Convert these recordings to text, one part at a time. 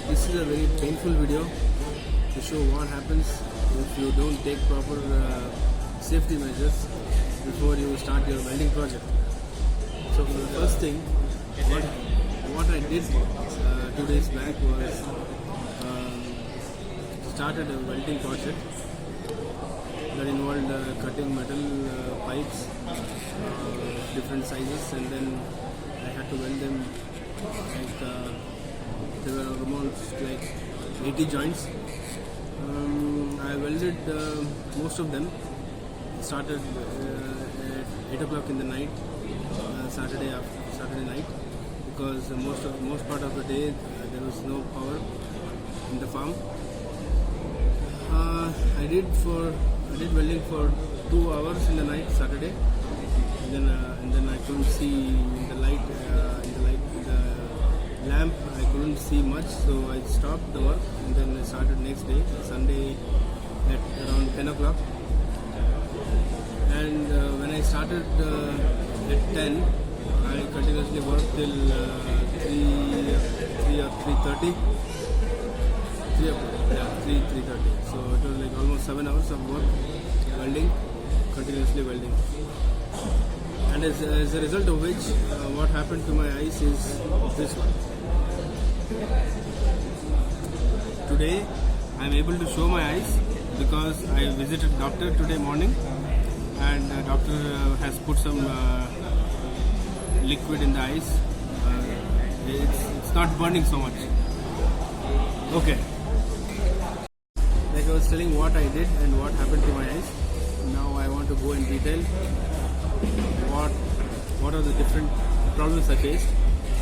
This is a very painful video to show what happens if you don't take proper safety measures before you start your welding project. So for the first thing, what I did 2 days back was started a welding project that involved cutting metal pipes different sizes, and then I had to weld them like there were almost like 80 joints. I welded most of them. Started at 8 o'clock in the night, Saturday night, because most part of the day there was no power in the farm. I did welding for 2 hours in the night Saturday, and then I couldn't see in the light the lamp. I couldn't see much, so I stopped the work, and then I started next day, Sunday, at around 10 o'clock. And when I started at 10, I continuously worked till 3 or 3:30. 3:30. So it was like almost 7 hours of work, welding, continuously welding. And as a result of which, what happened to my eyes is this one. Today, I am able to show my eyes because I visited doctor today morning, and doctor has put some liquid in the eyes. It's not burning so much. Okay. Like I was telling what I did and what happened to my eyes. Now I want to go in detail. What are the different problems I faced,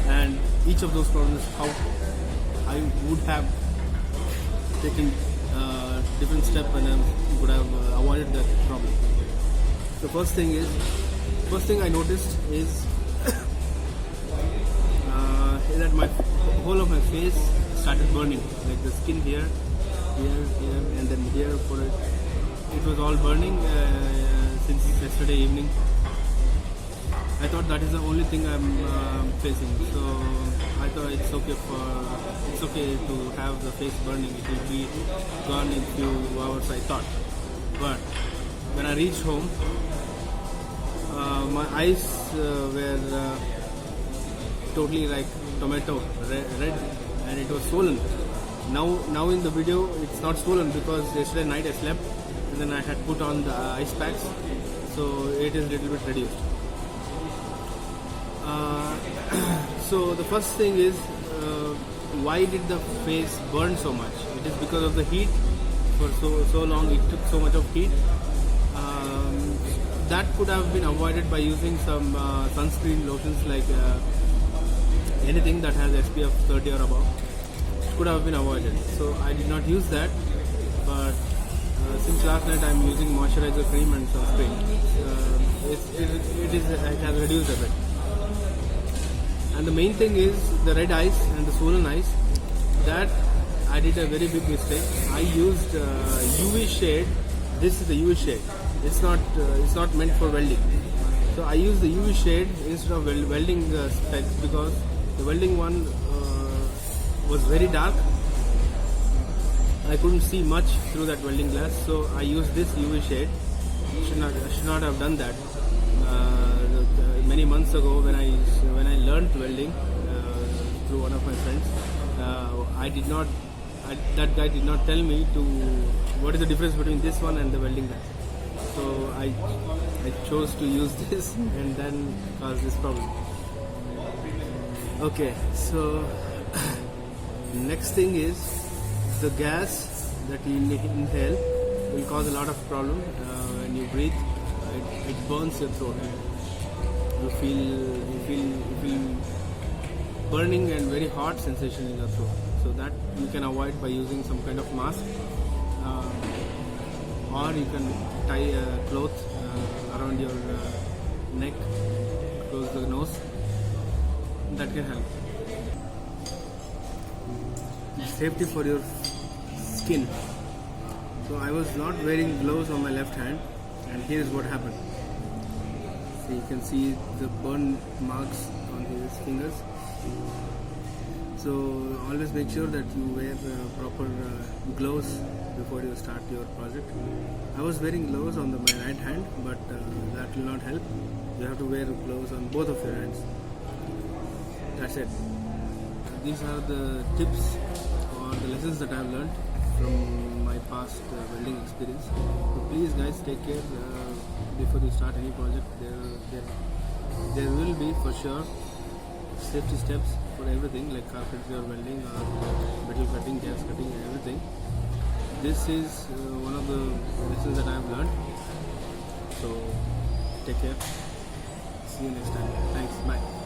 and each of those problems how I would have taken different step and I would have avoided that problem. The first thing I noticed is that my whole of my face started burning, like the skin here, and then here for it. It was all burning since yesterday evening. I thought that is the only thing I'm facing. So I thought it's okay to have the face burning. It will be gone in few hours, I thought. But when I reached home, my eyes were totally like tomato, red, and it was swollen. Now in the video it's not swollen because yesterday night I slept and then I had put on the ice packs, so it is a little bit reduced. So the first thing is, why did the face burn so much? It is because of the heat. For so long it took so much of heat. That could have been avoided by using some sunscreen lotions, like anything that has SPF 30 or above. It could have been avoided. So I did not use that, but since last night I am using moisturizer cream and sunscreen. It has reduced a bit. And the main thing is the red eyes and the swollen eyes. That I did a very big mistake. I used UV shade. This is the UV shade. It's not meant for welding. So I used the UV shade instead of welding specs, because the welding one was very dark. I couldn't see much through that welding glass. So I used this UV shade. I should not have done that. Many months ago, when I learned welding through one of my friends, that guy did not tell me what is the difference between this one and the welding glass. So I chose to use this and then cause this problem. Okay, so next thing is the gas that you inhale will cause a lot of problem when you breathe. It burns your throat. You feel burning and very hot sensation in your throat. So that you can avoid by using some kind of mask, or you can tie a cloth around your neck, close the nose. That can help. Safety for your skin. So I was not wearing gloves on my left hand, and here is what happened. So you can see the burn marks on his fingers. So always make sure that you wear proper gloves before you start your project. I was wearing gloves on my right hand, but that will not help. You have to wear gloves on both of your hands. That's it. These are the tips or the lessons that I have learned from my past welding experience. So please guys, take care before you start any project. There will be for sure safety steps for everything, like carpentry or welding or metal cutting, gas cutting and everything. This is one of the lessons that I have learned. So take care. See you next time. Thanks. Bye.